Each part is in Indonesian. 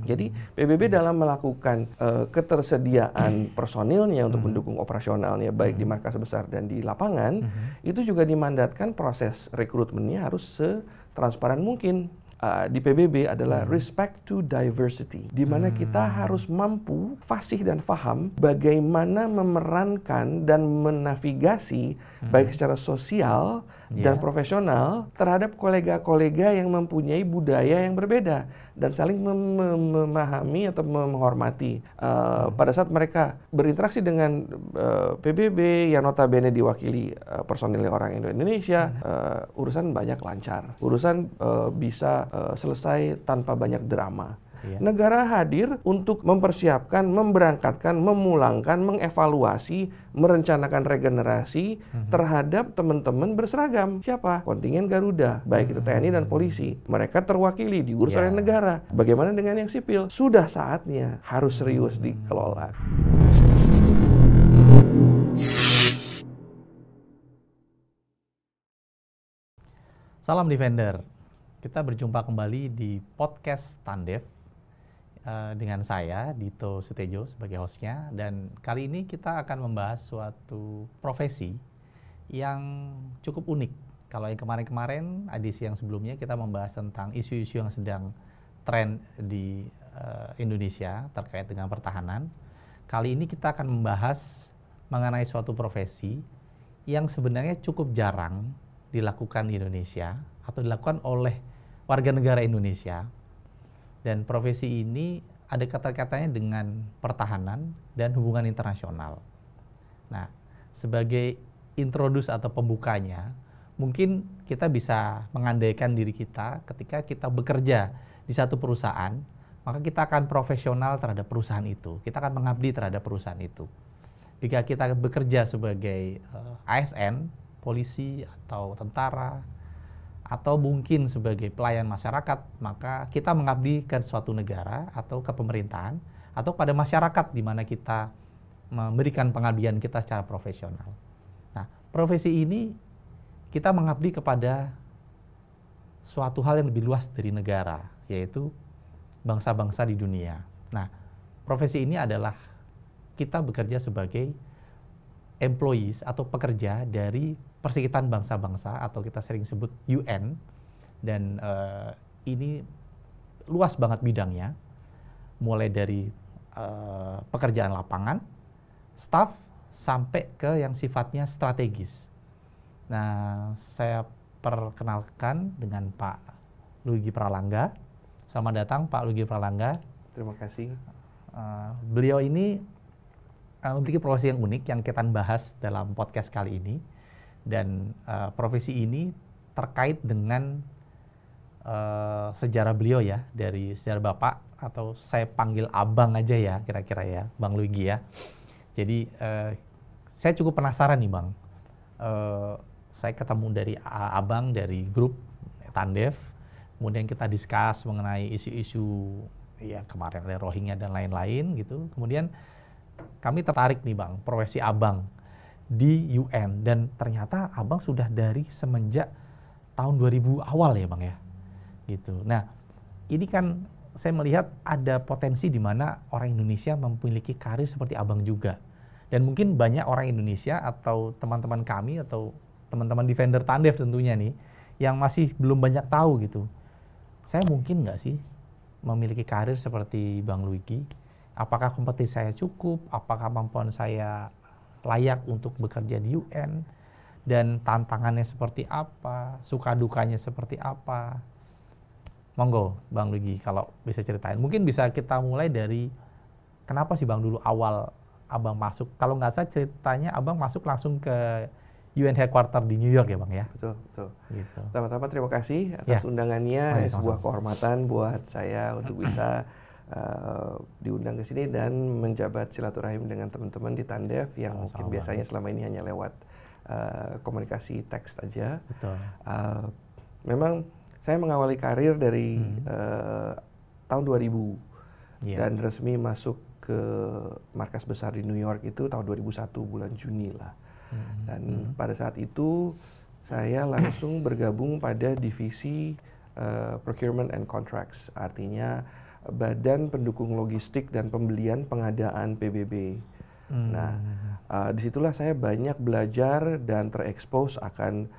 Jadi PBB dalam melakukan ketersediaan personilnya untuk mendukung operasionalnya baik di markas besar dan di lapangan, itu juga dimandatkan proses rekrutmennya harus setransparan mungkin. Di PBB adalah respect to diversity, di mana kita harus mampu fasih dan faham bagaimana memerankan dan menavigasi baik secara sosial dan profesional terhadap kolega-kolega yang mempunyai budaya yang berbeda dan saling memahami atau menghormati. Pada saat mereka berinteraksi dengan PBB yang notabene diwakili personilnya orang Indonesia, urusan banyak lancar, urusan bisa selesai tanpa banyak drama. Negara hadir untuk mempersiapkan, memberangkatkan, memulangkan, mengevaluasi, merencanakan regenerasi terhadap teman-teman berseragam. Siapa? Kontingen Garuda, baik itu TNI dan polisi. Mereka terwakili, diurus oleh negara. Bagaimana dengan yang sipil? Sudah saatnya harus serius dikelola. Salam Defender. Kita berjumpa kembali di podcast Tandev dengan saya, Dito Sutejo, sebagai hostnya. Dan kali ini kita akan membahas suatu profesi yang cukup unik. Kalau yang kemarin-kemarin, edisi yang sebelumnya, kita membahas tentang isu-isu yang sedang tren di Indonesia terkait dengan pertahanan. Kali ini kita akan membahas mengenai suatu profesi yang sebenarnya cukup jarang dilakukan di Indonesia atau dilakukan oleh warga negara Indonesia. Dan profesi ini ada kata-katanya dengan pertahanan dan hubungan internasional. Nah, sebagai introduce atau pembukanya, mungkin kita bisa mengandaikan diri kita ketika kita bekerja di satu perusahaan, maka kita akan profesional terhadap perusahaan itu. Kita akan mengabdi terhadap perusahaan itu. Jika kita bekerja sebagai ASN, polisi atau tentara, atau mungkin sebagai pelayan masyarakat, maka kita mengabdi ke suatu negara atau ke pemerintahan atau pada masyarakat di mana kita memberikan pengabdian kita secara profesional. Nah, profesi ini kita mengabdi kepada suatu hal yang lebih luas dari negara, yaitu bangsa-bangsa di dunia. Nah, profesi ini adalah kita bekerja sebagai employees atau pekerja dari Perserikatan Bangsa-Bangsa atau kita sering sebut UN, dan ini luas banget bidangnya, mulai dari pekerjaan lapangan, staff, sampai ke yang sifatnya strategis. Nah, saya perkenalkan dengan Pak Luigi Pralangga. Selamat datang Pak Luigi Pralangga. Terima kasih. Beliau ini memiliki profesi yang unik yang kita bahas dalam podcast kali ini. Dan profesi ini terkait dengan sejarah beliau ya, dari sejarah Bapak, atau saya panggil Abang aja ya kira-kira ya, Bang Luigi ya. Jadi saya cukup penasaran nih Bang. Saya ketemu dari Abang dari grup Tandev, kemudian kita discuss mengenai isu-isu ya kemarin ada Rohingya dan lain-lain gitu. Kemudian kami tertarik nih Bang, profesi Abang di UN, dan ternyata Abang sudah dari semenjak tahun 2000 awal ya Bang ya gitu. Nah, ini kan saya melihat ada potensi di mana orang Indonesia memiliki karir seperti Abang juga, dan mungkin banyak orang Indonesia atau teman-teman kami atau teman-teman Defender Tandev tentunya nih yang masih belum banyak tahu gitu. Saya mungkin nggak sih memiliki karir seperti Bang Luigi? Apakah kompetisi saya cukup? Apakah kemampuan saya layak untuk bekerja di UN, dan tantangannya seperti apa, suka dukanya seperti apa? Monggo Bang Luigi kalau bisa ceritain. Mungkin bisa kita mulai dari kenapa sih Bang dulu awal Abang masuk? Kalau nggak salah ceritanya Abang masuk langsung ke UN Headquarter di New York ya Bang ya? Betul, betul. Gitu. Pertama-tama terima kasih atas undangannya, sebuah kehormatan buat saya untuk bisa diundang ke sini dan menjabat silaturahim dengan teman-teman di Tandev yang mungkin biasanya selama ini hanya lewat komunikasi teks aja. Betul. Memang saya mengawali karir dari tahun 2000 dan resmi masuk ke markas besar di New York itu tahun 2001 bulan Juni lah. Dan pada saat itu saya langsung bergabung pada divisi procurement and contracts, artinya Badan Pendukung Logistik dan Pembelian Pengadaan PBB. Nah, disitulah saya banyak belajar dan terekspos akan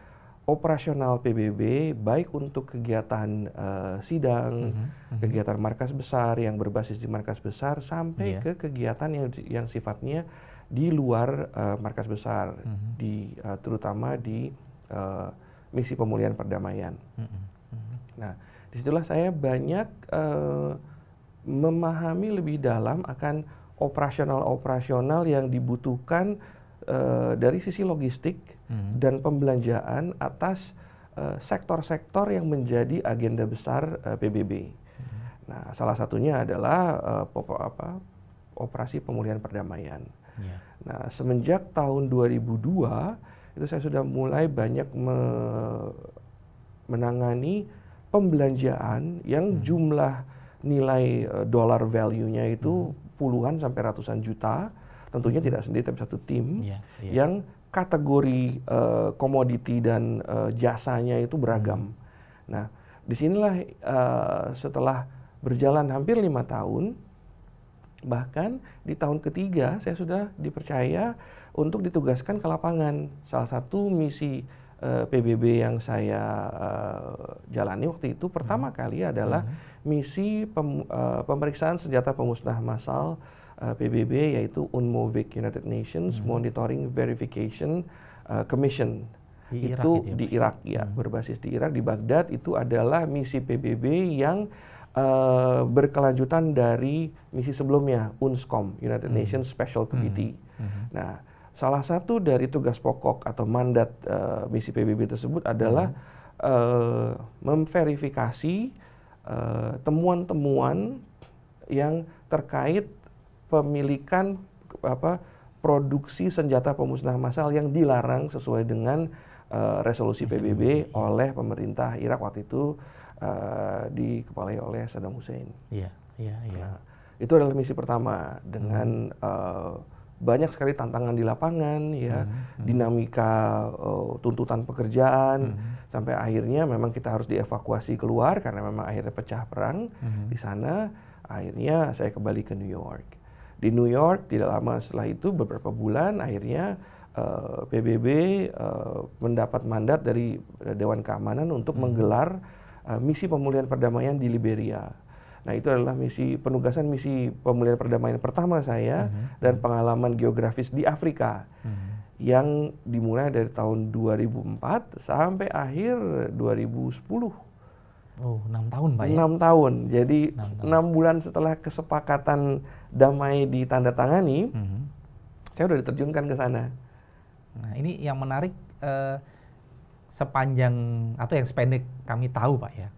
operasional PBB, baik untuk kegiatan sidang, kegiatan markas besar yang berbasis di markas besar, sampai ke kegiatan yang sifatnya di luar markas besar, terutama di misi pemulihan perdamaian. Nah, disitulah saya banyak memahami lebih dalam akan operasional yang dibutuhkan dari sisi logistik dan pembelanjaan atas sektor-sektor yang menjadi agenda besar PBB. Nah, salah satunya adalah operasi pemulihan perdamaian. Nah, semenjak tahun 2002 itu saya sudah mulai banyak menangani pembelanjaan yang jumlah nilai dollar value-nya itu puluhan sampai ratusan juta. Tentunya tidak sendiri, tapi satu tim yang kategori komoditi dan jasanya itu beragam. Nah, disinilah setelah berjalan hampir 5 tahun, bahkan di tahun ketiga saya sudah dipercaya untuk ditugaskan ke lapangan. Salah satu misi PBB yang saya jalani waktu itu pertama kali adalah misi pemeriksaan senjata pemusnah massal PBB, yaitu UNMOVIC, United Nations Monitoring Verification Commission. Itu di Irak ya, berbasis di Irak, di Baghdad. Itu adalah misi PBB yang berkelanjutan dari misi sebelumnya, UNSCOM, United Nations Special Committee. Nah, salah satu dari tugas pokok atau mandat misi PBB tersebut adalah memverifikasi temuan-temuan yang terkait pemilikan produksi senjata pemusnah massal yang dilarang sesuai dengan resolusi PBB oleh pemerintah Irak waktu itu, dikepalai oleh Saddam Hussein. Nah, itu adalah misi pertama dengan banyak sekali tantangan di lapangan, dinamika tuntutan pekerjaan, sampai akhirnya memang kita harus dievakuasi keluar karena memang akhirnya pecah perang di sana. Akhirnya saya kembali ke New York. Di New York tidak lama setelah itu, beberapa bulan, akhirnya PBB mendapat mandat dari Dewan Keamanan untuk menggelar misi pemulihan perdamaian di Liberia. Nah, itu adalah penugasan misi pemulihan perdamaian pertama saya dan pengalaman geografis di Afrika yang dimulai dari tahun 2004 sampai akhir 2010. Oh, 6 tahun Pak ya? 6 tahun. Jadi 6 bulan setelah kesepakatan damai ditandatangani, saya sudah diterjunkan ke sana. Nah, ini yang menarik, sepanjang atau yang sependek kami tahu Pak ya,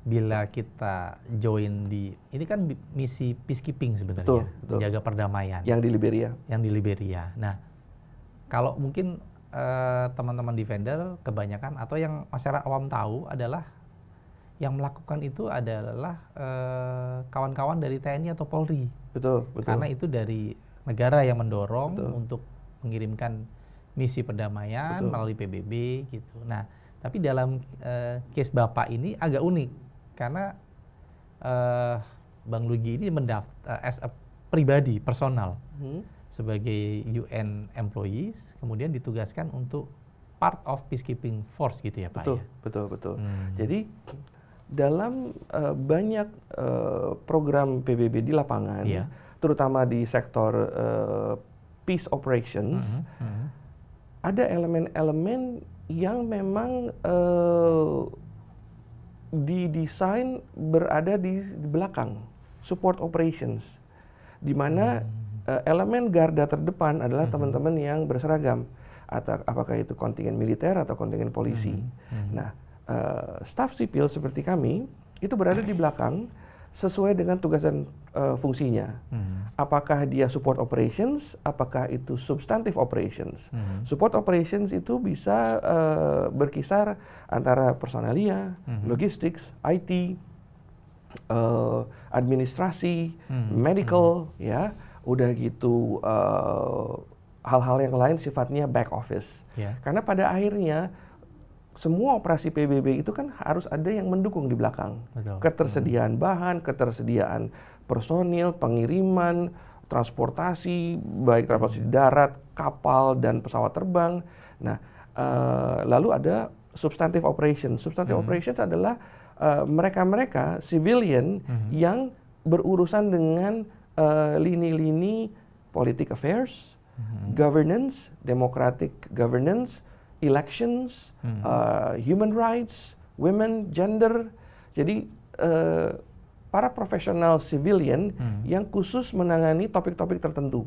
bila kita join ini kan misi peacekeeping sebenarnya, menjaga perdamaian. Yang di Liberia. Yang di Liberia. Nah, kalau mungkin teman-teman defender kebanyakan atau yang masyarakat awam tahu adalah yang melakukan itu adalah kawan-kawan dari TNI atau Polri. Betul. Karena itu dari negara yang mendorong untuk mengirimkan misi perdamaian melalui PBB gitu. Nah, tapi dalam case Bapak ini agak unik karena Bang Luigi ini mendaftar as a pribadi, personal, sebagai UN employees, kemudian ditugaskan untuk part of peacekeeping force gitu ya Pak ya? Betul. Jadi dalam banyak program PBB di lapangan, terutama di sektor peace operations, ada elemen-elemen yang memang didesain berada di belakang, support operations, di mana elemen garda terdepan adalah teman-teman yang berseragam, atau apakah itu kontingen militer atau kontingen polisi. Nah, staf sipil seperti kami itu berada di belakang sesuai dengan tugas dan fungsinya. Apakah dia support operations, apakah itu substantive operations. Support operations itu bisa berkisar antara personalia, logistics, IT, administrasi, medical, ya, udah gitu hal-hal yang lain sifatnya back office. Karena pada akhirnya semua operasi PBB itu kan harus ada yang mendukung di belakang. Betul. Ketersediaan bahan, ketersediaan personil, pengiriman, transportasi, baik transportasi darat, kapal, dan pesawat terbang. Nah, lalu ada substantive operations. Substantive operations adalah mereka-mereka civilian yang berurusan dengan lini-lini politik affairs, governance, democratic governance, elections, human rights, women, gender. Jadi para profesional civilian yang khusus menangani topik-topik tertentu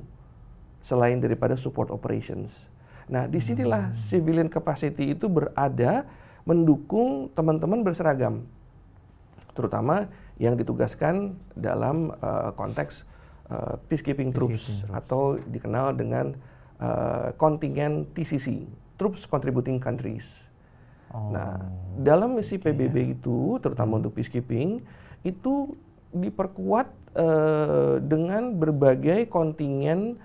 selain daripada support operations. Nah, disinilah civilian capacity itu berada mendukung teman-teman berseragam, terutama yang ditugaskan dalam konteks peacekeeping troops atau dikenal dengan kontingen TCC, Troops Contributing Countries. Nah, dalam misi PBB itu, terutama untuk peacekeeping, itu diperkuat dengan berbagai kontingen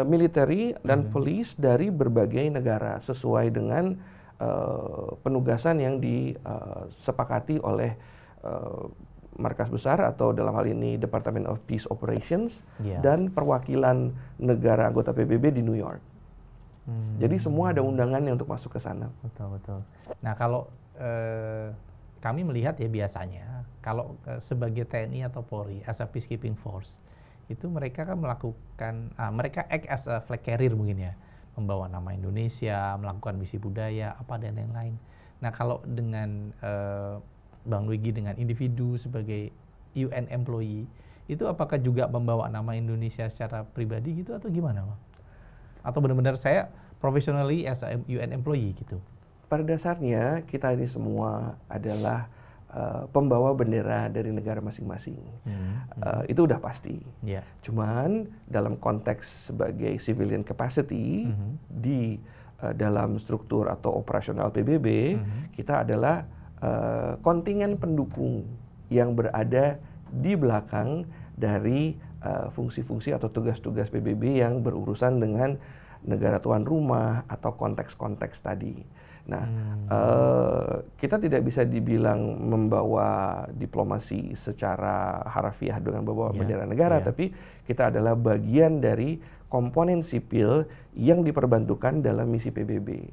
military dan police dari berbagai negara sesuai dengan penugasan yang disepakati oleh markas besar atau dalam hal ini Department of Peace Operations dan perwakilan negara anggota PBB di New York. Jadi semua ada undangannya untuk masuk ke sana. Betul. Nah, kalau kami melihat ya biasanya kalau sebagai TNI atau Polri as a peacekeeping force itu mereka kan melakukan mereka act as a flag carrier mungkin ya, membawa nama Indonesia, melakukan misi budaya apa dan lain-lain. Nah, kalau dengan Bang Luigi dengan individu sebagai UN employee itu apakah juga membawa nama Indonesia secara pribadi gitu atau gimana, Bang? Atau benar-benar saya professionally as a UN employee gitu? Pada dasarnya kita ini semua adalah pembawa bendera dari negara masing-masing. Itu udah pasti. Cuman dalam konteks sebagai civilian capacity di dalam struktur atau operasional PBB, kita adalah kontingen pendukung yang berada di belakang dari fungsi-fungsi atau tugas-tugas PBB yang berurusan dengan negara tuan rumah atau konteks-konteks tadi. Nah, kita tidak bisa dibilang membawa diplomasi secara harafiah dengan membawa bendera negara, tapi kita adalah bagian dari komponen sipil yang diperbantukan dalam misi PBB,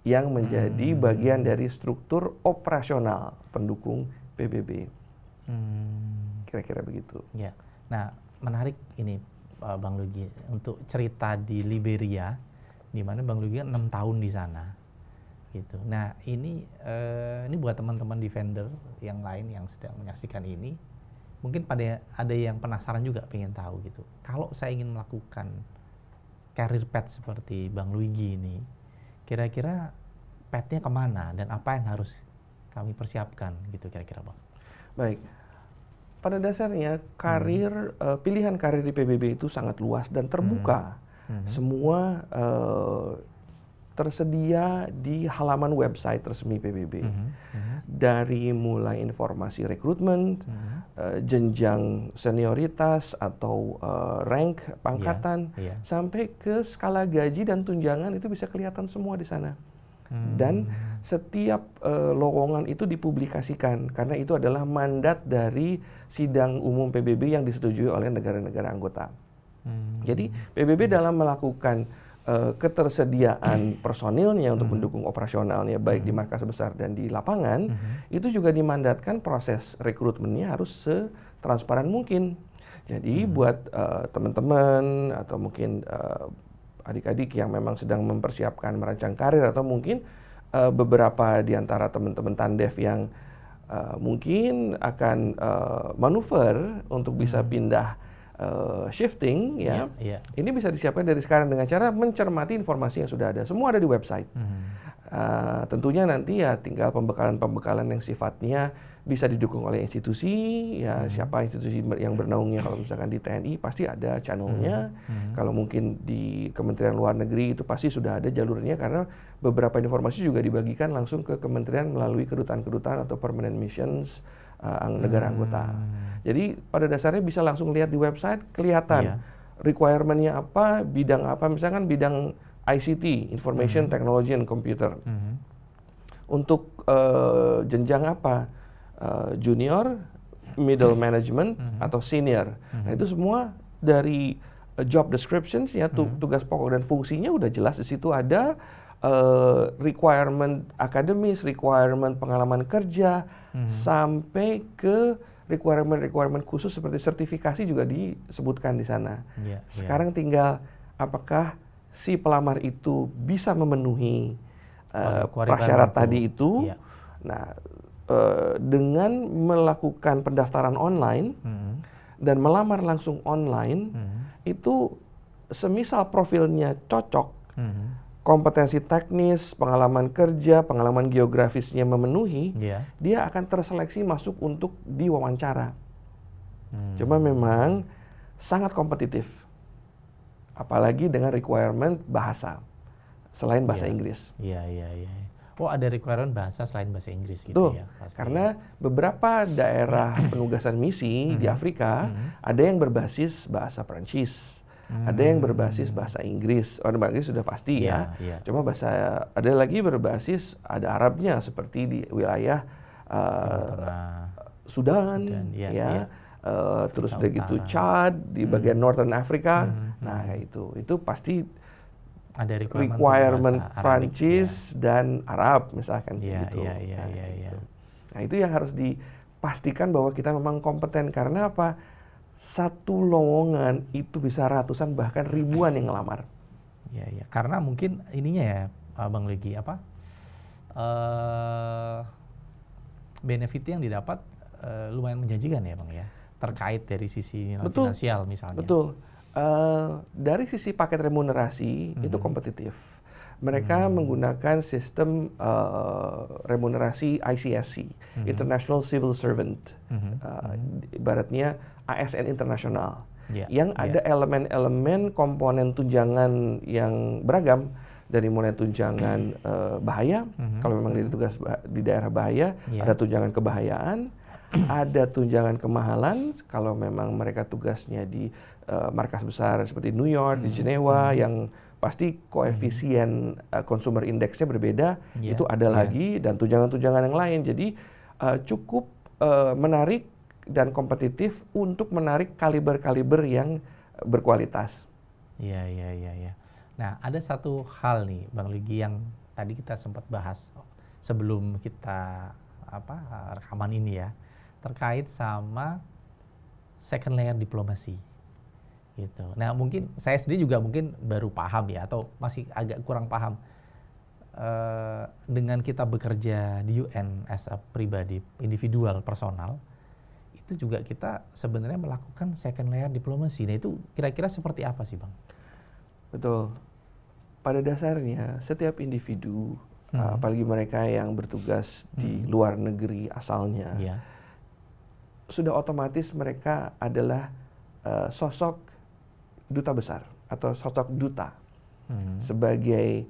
yang menjadi bagian dari struktur operasional pendukung PBB. Kira-kira begitu. Ya. Nah, menarik ini Bang Luigi untuk cerita di Liberia, di mana Bang Luigi 6 tahun di sana. Gitu. Nah, ini buat teman-teman defender yang lain yang sedang menyaksikan ini, mungkin ada yang penasaran juga pengen tahu gitu. Kalau saya ingin melakukan career path seperti Bang Luigi ini, kira-kira path-nya kemana dan apa yang harus kami persiapkan gitu kira-kira, Bang? Baik. Pada dasarnya karir pilihan karir di PBB itu sangat luas dan terbuka. Semua tersedia di halaman website resmi PBB. Dari mulai informasi rekrutmen, jenjang senioritas atau rank pangkatan, sampai ke skala gaji dan tunjangan itu bisa kelihatan semua di sana. Dan setiap lowongan itu dipublikasikan karena itu adalah mandat dari sidang umum PBB yang disetujui oleh negara-negara anggota. Jadi PBB dalam melakukan ketersediaan personilnya untuk mendukung operasionalnya baik di markas besar dan di lapangan, itu juga dimandatkan proses rekrutmennya harus setransparan mungkin. Jadi buat teman-teman atau mungkin adik-adik yang memang sedang mempersiapkan merancang karir atau mungkin beberapa di antara teman-teman Tandef yang mungkin akan manuver untuk bisa pindah shifting ya, ini bisa disiapkan dari sekarang dengan cara mencermati informasi yang sudah ada. Semua ada di website. Tentunya nanti ya tinggal pembekalan-pembekalan yang sifatnya bisa didukung oleh institusi, ya siapa institusi yang bernaungnya. Kalau misalkan di TNI pasti ada channelnya. Kalau mungkin di Kementerian Luar Negeri itu pasti sudah ada jalurnya karena beberapa informasi juga dibagikan langsung ke kementerian melalui kedutaan-kedutaan atau permanent missions negara anggota. Jadi pada dasarnya bisa langsung lihat di website, kelihatan requirement-nya apa, bidang apa, misalkan bidang ICT, Information Technology and Computer. untuk jenjang apa? Junior, middle management, atau senior. Nah, itu semua dari job descriptions ya, tugas pokok dan fungsinya udah jelas di situ ada requirement akademis, requirement pengalaman kerja, sampai ke requirement khusus seperti sertifikasi juga disebutkan di sana. Sekarang tinggal apakah si pelamar itu bisa memenuhi prasyarat tadi itu. Nah, dengan melakukan pendaftaran online dan melamar langsung online, itu semisal profilnya cocok, kompetensi teknis, pengalaman kerja, pengalaman geografisnya memenuhi, dia akan terseleksi masuk untuk diwawancara. Cuma memang sangat kompetitif, apalagi dengan requirement bahasa selain bahasa Inggris. Oh, ada requirement bahasa selain bahasa Inggris gitu. Tuh, ya? Pasti. Karena beberapa daerah penugasan misi di Afrika ada yang berbasis bahasa Prancis, ada yang berbasis bahasa Inggris. Bahasa Inggris sudah pasti ya. Cuma ada lagi berbasis ada Arabnya seperti di wilayah Sudan, terus udah gitu Chad di bagian Northern Africa. Nah, kayak itu pasti ada requirement Prancis dan Arab misalkan gitu. Nah, itu yang harus dipastikan bahwa kita memang kompeten, karena apa? Satu lowongan itu bisa ratusan bahkan ribuan yang ngelamar. Karena mungkin ininya ya, Bang Legi, benefit yang didapat lumayan menjanjikan ya, Bang ya, terkait dari sisi finansial misalnya. Betul. Dari sisi paket remunerasi itu kompetitif. Mereka menggunakan sistem remunerasi ICSC, International Civil Servant, ibaratnya ASN internasional, yang ada elemen-elemen komponen tunjangan yang beragam, dari mulai tunjangan bahaya, kalau memang dia tugas di daerah bahaya, ada tunjangan kebahayaan, ada tunjangan kemahalan kalau memang mereka tugasnya di markas besar seperti New York, di Jenewa, yang pasti koefisien consumer index-nya berbeda, itu ada lagi, dan tunjangan-tunjangan yang lain. Jadi cukup menarik dan kompetitif untuk menarik kaliber-kaliber yang berkualitas. Nah, ada satu hal nih, Bang Legi, yang tadi kita sempat bahas sebelum kita rekaman ini ya, terkait sama second layer diplomasi gitu. Nah, mungkin saya sendiri juga mungkin baru paham ya, atau masih agak kurang paham dengan kita bekerja di UN as a pribadi, individual, personal, itu juga kita sebenarnya melakukan second layer diplomasi. Nah, itu kira-kira seperti apa sih, Bang? Betul. Pada dasarnya setiap individu, apalagi mereka yang bertugas di luar negeri asalnya, sudah otomatis mereka adalah sosok duta besar atau sosok duta, sebagai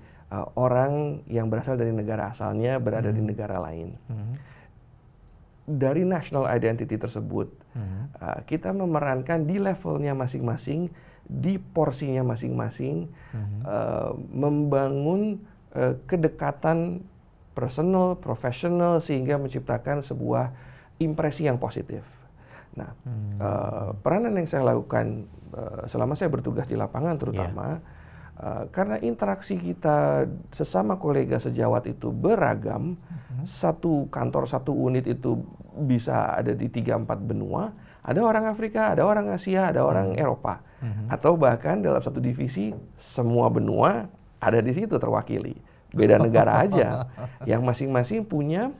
orang yang berasal dari negara asalnya berada di negara lain. Dari national identity tersebut, kita memerankan di levelnya masing-masing, di porsinya masing-masing, membangun kedekatan personal, profesional, sehingga menciptakan sebuah impresi yang positif. Nah, peranan yang saya lakukan selama saya bertugas di lapangan terutama, karena interaksi kita sesama kolega sejawat itu beragam, satu kantor, satu unit itu bisa ada di 3-4 benua, ada orang Afrika, ada orang Asia, ada orang Eropa, atau bahkan dalam satu divisi semua benua ada di situ terwakili, beda negara aja, yang masing-masing punya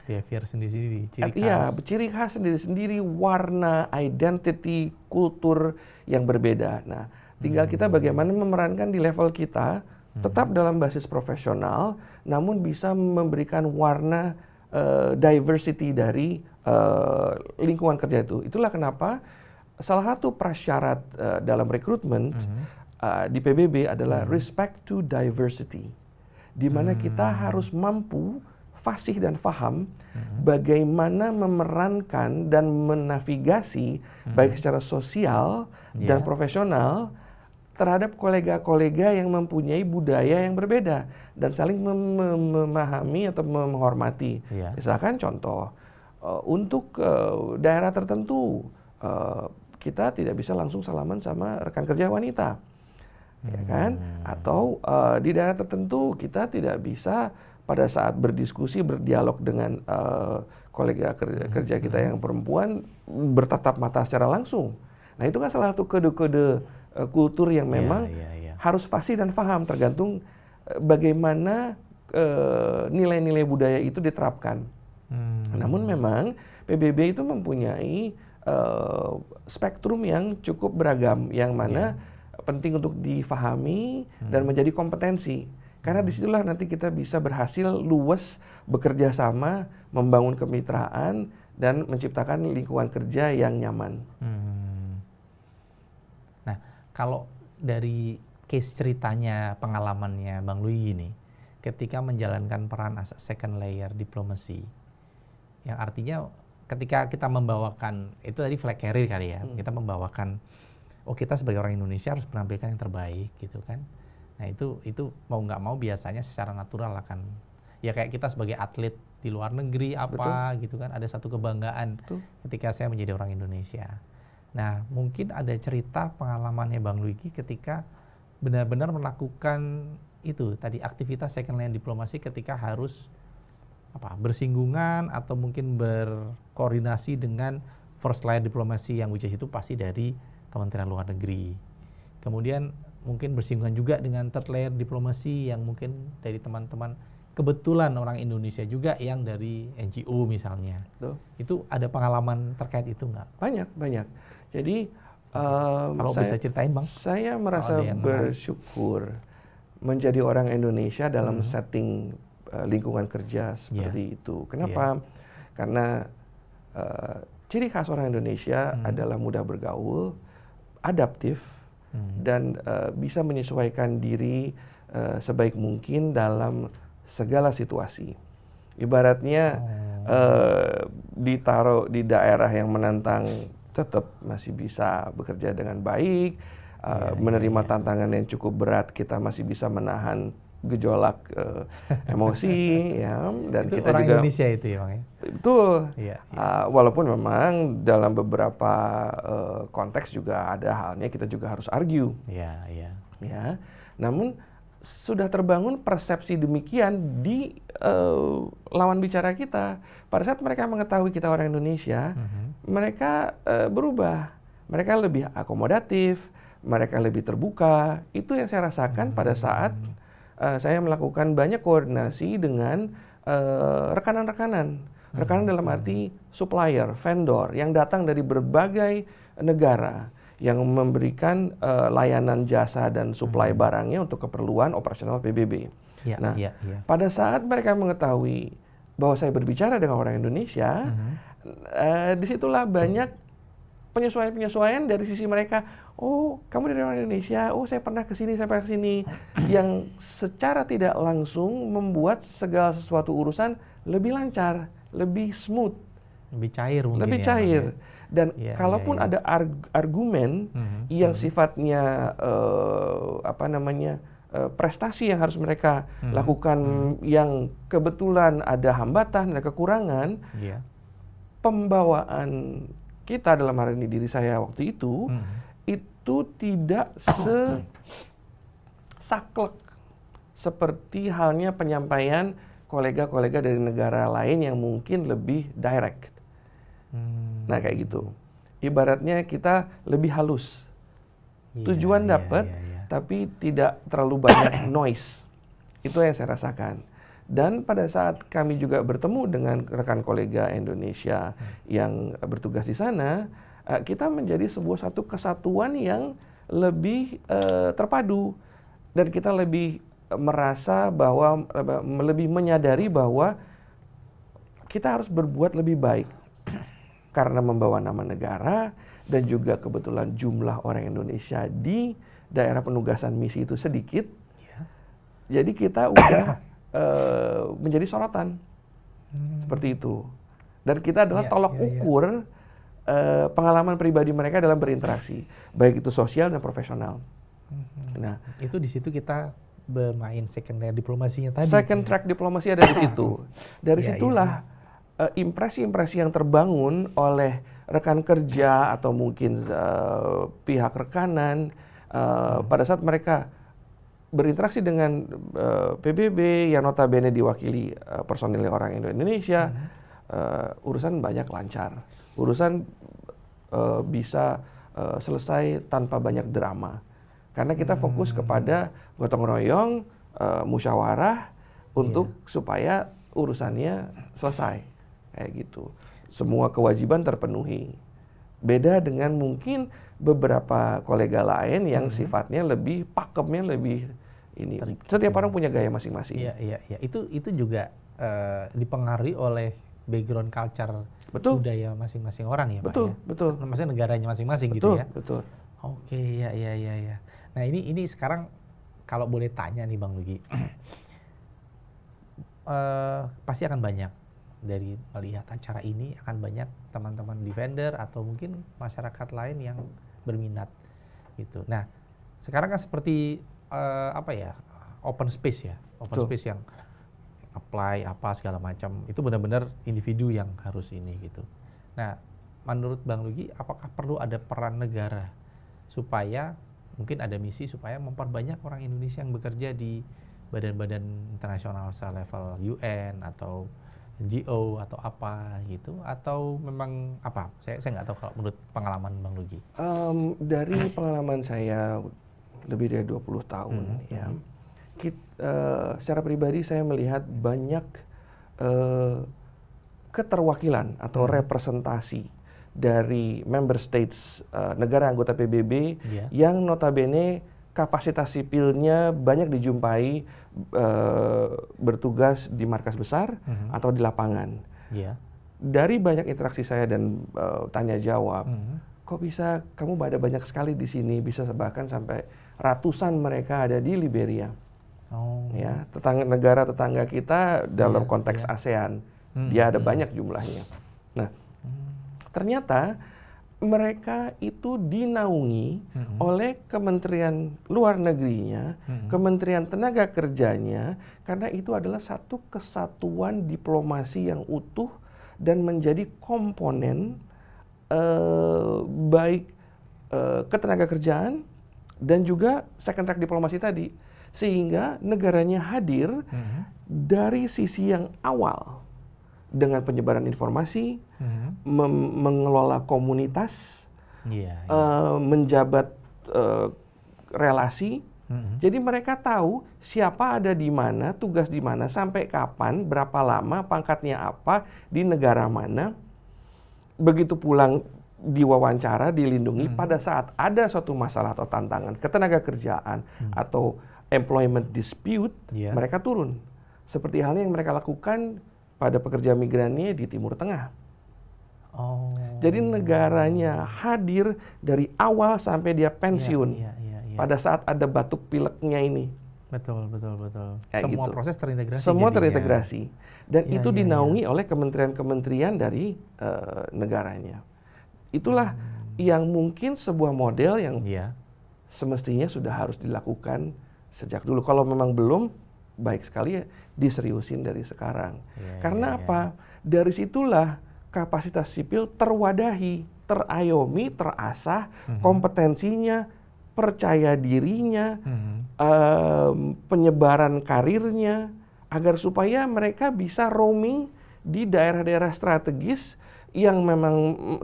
behavior sendiri-sendiri, ciri khas. Iya, ciri khas sendiri-sendiri, warna, identity, kultur yang berbeda. Nah, tinggal kita bagaimana memerankan di level kita, tetap dalam basis profesional, namun bisa memberikan warna diversity dari lingkungan kerja itu. Itulah kenapa salah satu prasyarat dalam rekrutmen di PBB adalah respect to diversity, di mana kita harus mampu fasih dan faham bagaimana memerankan dan menavigasi baik secara sosial dan profesional terhadap kolega-kolega yang mempunyai budaya yang berbeda dan saling memahami atau menghormati. Misalkan contoh, untuk daerah tertentu kita tidak bisa langsung salaman sama rekan kerja wanita, ya kan? Atau di daerah tertentu kita tidak bisa pada saat berdiskusi, berdialog dengan kolega kerja kita yang perempuan bertatap mata secara langsung. Nah itu kan salah satu kode-kode kultur yang memang harus fasih dan paham tergantung bagaimana nilai-nilai budaya itu diterapkan. Namun memang PBB itu mempunyai spektrum yang cukup beragam, yang mana penting untuk difahami dan menjadi kompetensi. Karena disitulah nanti kita bisa berhasil luwes bekerja sama, membangun kemitraan, dan menciptakan lingkungan kerja yang nyaman. Nah, kalau dari case ceritanya, pengalamannya Bang Luigi ini, ketika menjalankan peran as second layer diplomasi, yang artinya ketika kita membawakan, itu tadi flag carrier kali ya, kita membawakan, kita sebagai orang Indonesia harus menampilkan yang terbaik gitu kan. Nah itu mau nggak mau biasanya secara natural akan, ya kayak kita sebagai atlet di luar negeri gitu kan, ada satu kebanggaan ketika saya menjadi orang Indonesia. Nah mungkin ada cerita pengalamannya Bang Luigi ketika benar-benar melakukan itu tadi aktivitas second layer diplomasi ketika harus bersinggungan atau mungkin berkoordinasi dengan first layer diplomasi yang which is itu pasti dari Kementerian Luar Negeri. Kemudian mungkin bersinggungan juga dengan third layer diplomasi yang mungkin dari teman-teman kebetulan orang Indonesia juga yang dari NGO misalnya. Itu ada pengalaman terkait itu nggak? Banyak. Jadi kalau bisa ceritain Bang. Saya merasa bersyukur menjadi orang Indonesia dalam setting lingkungan kerja seperti itu. Kenapa? Karena ciri khas orang Indonesia adalah mudah bergaul, adaptif, dan bisa menyesuaikan diri sebaik mungkin dalam segala situasi. Ibaratnya ditaruh di daerah yang menantang tetap masih bisa bekerja dengan baik, menerima tantangan yang cukup berat, kita masih bisa menahan gejolak emosi, ya, dan itu kita orang juga Indonesia itu ya Bang ya. Betul. Walaupun memang dalam beberapa konteks juga ada halnya kita juga harus argue. Ya. Namun sudah terbangun persepsi demikian di lawan bicara kita. Pada saat mereka mengetahui kita orang Indonesia, mereka berubah. Mereka lebih akomodatif, mereka lebih terbuka. Itu yang saya rasakan pada saat saya melakukan banyak koordinasi dengan rekanan-rekanan. Rekanan dalam arti supplier, vendor yang datang dari berbagai negara yang memberikan layanan jasa dan supply barangnya untuk keperluan operasional PBB. Pada saat mereka mengetahui bahwa saya berbicara dengan orang Indonesia, disitulah banyak penyesuaian-penyesuaian dari sisi mereka. Oh, kamu dari orang Indonesia. Oh, saya pernah ke sini, yang secara tidak langsung membuat segala sesuatu urusan lebih lancar, lebih smooth, lebih cair mungkin. Lebih cair. Dan kalaupun ada argumen yang sifatnya prestasi yang harus mereka lakukan yang kebetulan ada hambatan, ada kekurangan, pembawaan kita dalam hal ini diri saya waktu itu tidak saklek seperti halnya penyampaian kolega-kolega dari negara lain yang mungkin lebih direct. Nah kayak gitu. Ibaratnya kita lebih halus. Tujuan dapat, tapi tidak terlalu banyak noise. Itu yang saya rasakan. Dan pada saat kami juga bertemu dengan rekan kolega Indonesia yang bertugas di sana, kita menjadi satu kesatuan yang lebih terpadu. Dan kita lebih merasa bahwa, lebih menyadari bahwa kita harus berbuat lebih baik. Karena membawa nama negara dan juga kebetulan jumlah orang Indonesia di daerah penugasan misi itu sedikit. Jadi kita udah menjadi sorotan seperti itu, dan kita adalah tolak ukur pengalaman pribadi mereka dalam berinteraksi, baik itu sosial dan profesional. Nah, itu di situ kita bermain second layer diplomasinya tadi. Second track diplomasi ada di situ. Dari Iya, situlah impresi-impresi yang terbangun oleh rekan kerja atau mungkin pihak rekanan pada saat mereka berinteraksi dengan PBB yang notabene diwakili personil orang Indonesia, urusan banyak lancar, urusan bisa selesai tanpa banyak drama. Karena kita fokus kepada gotong royong, musyawarah untuk supaya urusannya selesai, kayak gitu. Semua kewajiban terpenuhi. Beda dengan mungkin beberapa kolega lain yang sifatnya lebih pakemnya lebih ini. Setiap orang punya gaya masing-masing. Iya. Itu juga dipengaruhi oleh background culture budaya masing-masing orang ya, Pak ya. Betul. Maksudnya negaranya masing-masing gitu ya. Betul. Oke, iya. Nah, ini sekarang kalau boleh tanya nih Bang Lugi. Pasti akan banyak dari melihat acara ini akan banyak teman-teman defender atau mungkin masyarakat lain yang berminat gitu. Nah, sekarang kan seperti open space ya, space yang apply apa segala macam itu benar-benar individu yang harus ini gitu. Nah, menurut Bang Lugi, apakah perlu ada peran negara supaya mungkin ada misi supaya memperbanyak orang Indonesia yang bekerja di badan-badan internasional selevel UN atau NGO atau apa gitu, atau memang apa? Saya nggak tahu kalau menurut pengalaman Bang Lugi. Dari pengalaman saya lebih dari 20 tahun ya. Secara pribadi saya melihat banyak keterwakilan atau representasi dari member states negara anggota PBB yang notabene kapasitas sipilnya banyak dijumpai bertugas di markas besar atau di lapangan. Dari banyak interaksi saya dan tanya jawab, kok bisa kamu ada banyak sekali di sini, bisa bahkan sampai ratusan mereka ada di Liberia. Ya, negara tetangga kita dalam konteks ASEAN, dia ada banyak jumlahnya. Nah, ternyata mereka itu dinaungi oleh Kementerian Luar Negerinya, Kementerian Tenaga Kerjanya, karena itu adalah satu kesatuan diplomasi yang utuh dan menjadi komponen baik ketenaga kerjaan dan juga second track diplomasi tadi, sehingga negaranya hadir dari sisi yang awal dengan penyebaran informasi, mengelola komunitas, menjabat relasi. Jadi mereka tahu siapa ada di mana, tugas di mana, sampai kapan, berapa lama, pangkatnya apa, di negara mana. Begitu pulang diwawancara, dilindungi pada saat ada suatu masalah atau tantangan ketenaga kerjaan atau employment dispute, mereka turun. Seperti halnya yang mereka lakukan pada pekerja migrannya di Timur Tengah. Jadi negaranya hadir dari awal sampai dia pensiun. Pada saat ada batuk pileknya ini. Betul. Semua gitu. Proses terintegrasi. Semua terintegrasi. Dan itu dinaungi oleh kementerian-kementerian dari negaranya. Itulah yang mungkin sebuah model yang semestinya sudah harus dilakukan sejak dulu. Kalau memang belum, baik sekali ya diseriusin dari sekarang. Karena apa? Dari situlah kapasitas sipil terwadahi, terayomi, terasah, kompetensinya, percaya dirinya, penyebaran karirnya, agar supaya mereka bisa roaming di daerah-daerah strategis yang memang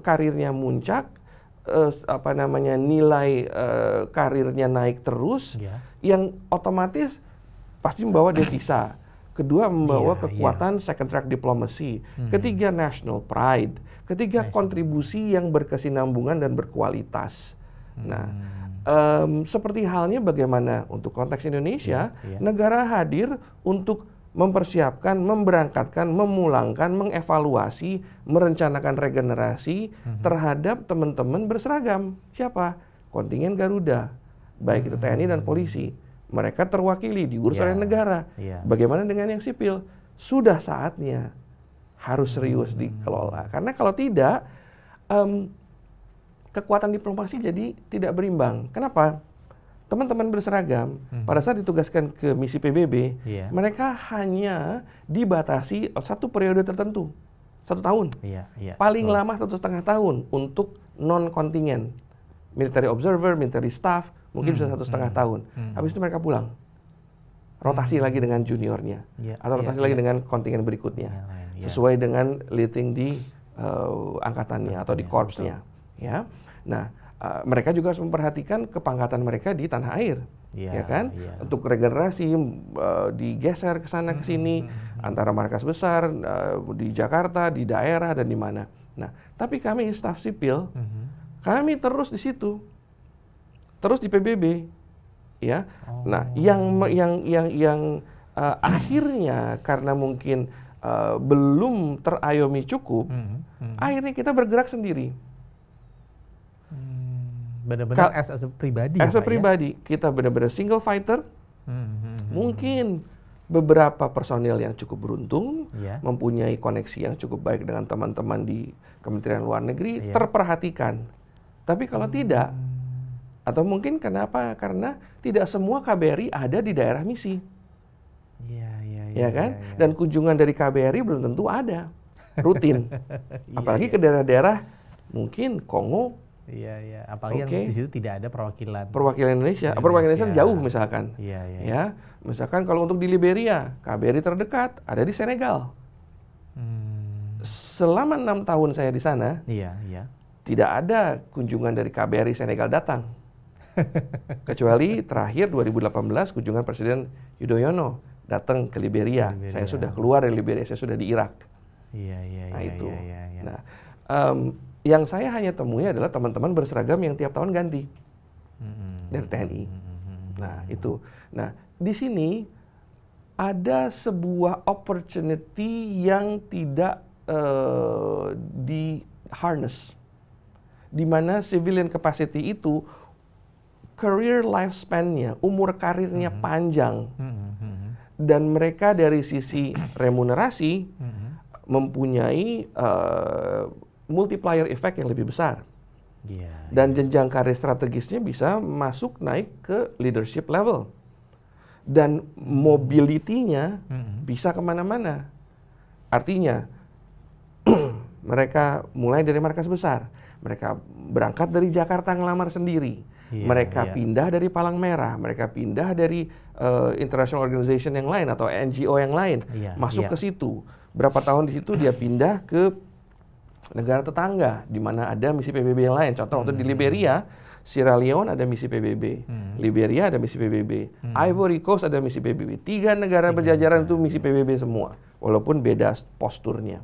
karirnya muncak, nilai karirnya naik terus, yang otomatis pasti membawa devisa. Kedua, membawa kekuatan second track diplomacy. Ketiga, national pride. Ketiga, kontribusi yang berkesinambungan dan berkualitas. Nah, seperti halnya bagaimana untuk konteks Indonesia, negara hadir untuk mempersiapkan, memberangkatkan, memulangkan, mengevaluasi, merencanakan regenerasi terhadap teman-teman berseragam. Siapa? Kontingen Garuda, baik itu TNI dan polisi. Mereka terwakili, diurus oleh negara. Bagaimana dengan yang sipil? Sudah saatnya harus serius dikelola. Karena kalau tidak, kekuatan diplomasi jadi tidak berimbang. Kenapa? teman-teman berseragam pada saat ditugaskan ke misi PBB, mereka hanya dibatasi satu periode tertentu, 1 tahun. Paling lama 1,5 tahun untuk non-kontingen. Military observer, military staff, mungkin bisa 1,5 tahun. Habis itu mereka pulang. Rotasi lagi dengan juniornya. Atau rotasi lagi dengan kontingen berikutnya. Sesuai dengan leading di angkatannya atau di korpsnya. Ya. Nah, mereka juga harus memperhatikan kepangkatan mereka di tanah air. Ya kan? Untuk regenerasi, digeser ke sana ke sini, antara markas besar, di Jakarta, di daerah, dan di mana. Nah, tapi kami staf sipil, kami terus di situ. Terus di PBB. Ya. Nah, yang akhirnya karena mungkin belum terayomi cukup, akhirnya kita bergerak sendiri. Benar-benar as a pribadi. As a pribadi, kita benar-benar single fighter. Mungkin beberapa personil yang cukup beruntung, mempunyai koneksi yang cukup baik dengan teman-teman di Kementerian Luar Negeri, terperhatikan. Tapi kalau tidak, atau mungkin kenapa? Karena tidak semua KBRI ada di daerah misi. Ya kan? Dan kunjungan dari KBRI belum tentu ada, rutin. Apalagi ke daerah-daerah, mungkin Kongo. Apalagi yang di situ tidak ada perwakilan. Perwakilan Indonesia. Perwakilan Indonesia jauh misalkan. Ya, misalkan kalau untuk di Liberia, KBRI terdekat ada di Senegal. Selama 6 tahun saya di sana, tidak ada kunjungan dari KBRI Senegal datang. Kecuali terakhir 2018 kunjungan Presiden Yudhoyono datang ke Liberia. Saya sudah keluar dari Liberia, saya sudah di Irak. Nah itu. Nah, yang saya hanya temui adalah teman-teman berseragam yang tiap tahun ganti dari TNI. Nah itu. Nah di sini ada sebuah opportunity yang tidak di harness, di mana civilian capacity itu career lifespan-nya, umur karirnya panjang. Dan mereka dari sisi remunerasi mempunyai multiplier effect yang lebih besar. Dan jenjang karir strategisnya bisa masuk naik ke leadership level. Dan mobility-nya bisa kemana-mana. Artinya, mereka mulai dari markas besar. Mereka berangkat dari Jakarta ngelamar sendiri. Mereka pindah dari Palang Merah. Mereka pindah dari international organization yang lain atau NGO yang lain. Masuk ke situ. Berapa tahun di situ dia pindah ke negara tetangga di mana ada misi PBB yang lain. Contoh waktu di Liberia, Sierra Leone ada misi PBB, Liberia ada misi PBB, Ivory Coast ada misi PBB. 3 negara berjajaran itu misi PBB semua, walaupun beda posturnya.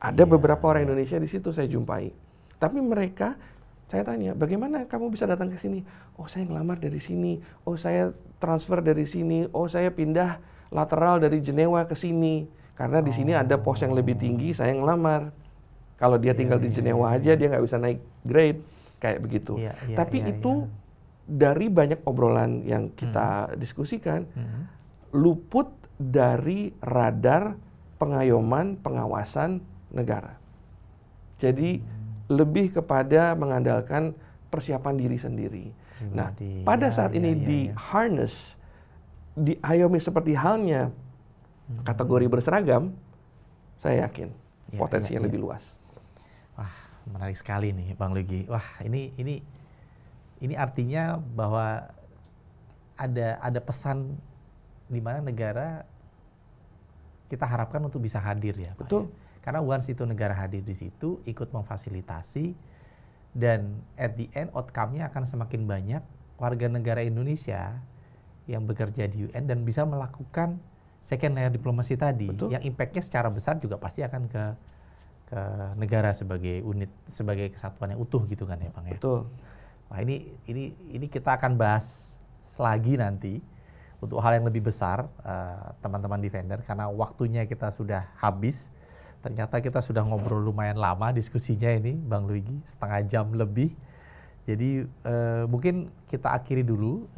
Ada beberapa orang Indonesia di situ saya jumpai. Tapi mereka, saya tanya, bagaimana kamu bisa datang ke sini? Oh, saya ngelamar dari sini. Oh, saya transfer dari sini. Oh, saya pindah lateral dari Jenewa ke sini. Karena di sini ada pos yang lebih tinggi, saya ngelamar. Kalau dia tinggal di Jenewa aja, dia nggak bisa naik grade. Kayak begitu. Tapi itu dari banyak obrolan yang kita diskusikan, luput dari radar pengayoman, pengawasan negara. Jadi, lebih kepada mengandalkan persiapan diri sendiri. Nah, pada saat ini di harness, diayomi seperti halnya kategori berseragam, saya yakin potensinya lebih luas. Wah, menarik sekali nih, Bang Luigi. Wah, ini artinya bahwa ada pesan di mana negara kita harapkan untuk bisa hadir ya, Pak. Betul. Karena once itu negara hadir di situ, ikut memfasilitasi, dan at the end outcome-nya akan semakin banyak warga negara Indonesia yang bekerja di UN dan bisa melakukan second layer diplomasi tadi. Betul. Yang impact-nya secara besar juga pasti akan ke negara sebagai unit, sebagai kesatuan yang utuh gitu kan ya Bang ya. Betul. Wah ini kita akan bahas lagi nanti untuk hal yang lebih besar, teman-teman Defender, karena waktunya kita sudah habis. Ternyata kita sudah ngobrol lumayan lama diskusinya ini, Bang Luigi, setengah jam lebih. Jadi mungkin kita akhiri dulu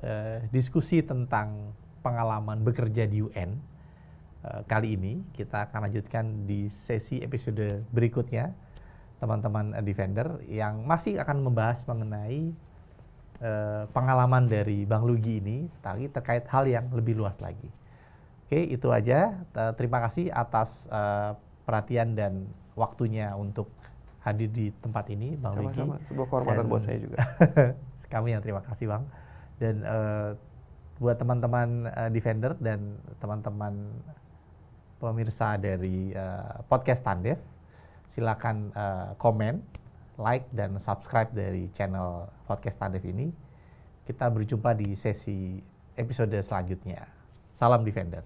diskusi tentang pengalaman bekerja di UN. Kali ini kita akan lanjutkan di sesi episode berikutnya, teman-teman Defender, yang masih akan membahas mengenai pengalaman dari Bang Lugi ini, tapi terkait hal yang lebih luas lagi. Oke, itu aja. Terima kasih atas perhatian dan waktunya untuk hadir di tempat ini, Bang Lugi. Sama-sama, sebuah kehormatan buat saya juga. Kami yang terima kasih, Bang. Dan buat teman-teman Defender dan teman-teman pemirsa dari podcast Tandef, silakan komen, like, dan subscribe dari channel podcast Tandef ini. Kita berjumpa di sesi episode selanjutnya. Salam Defender.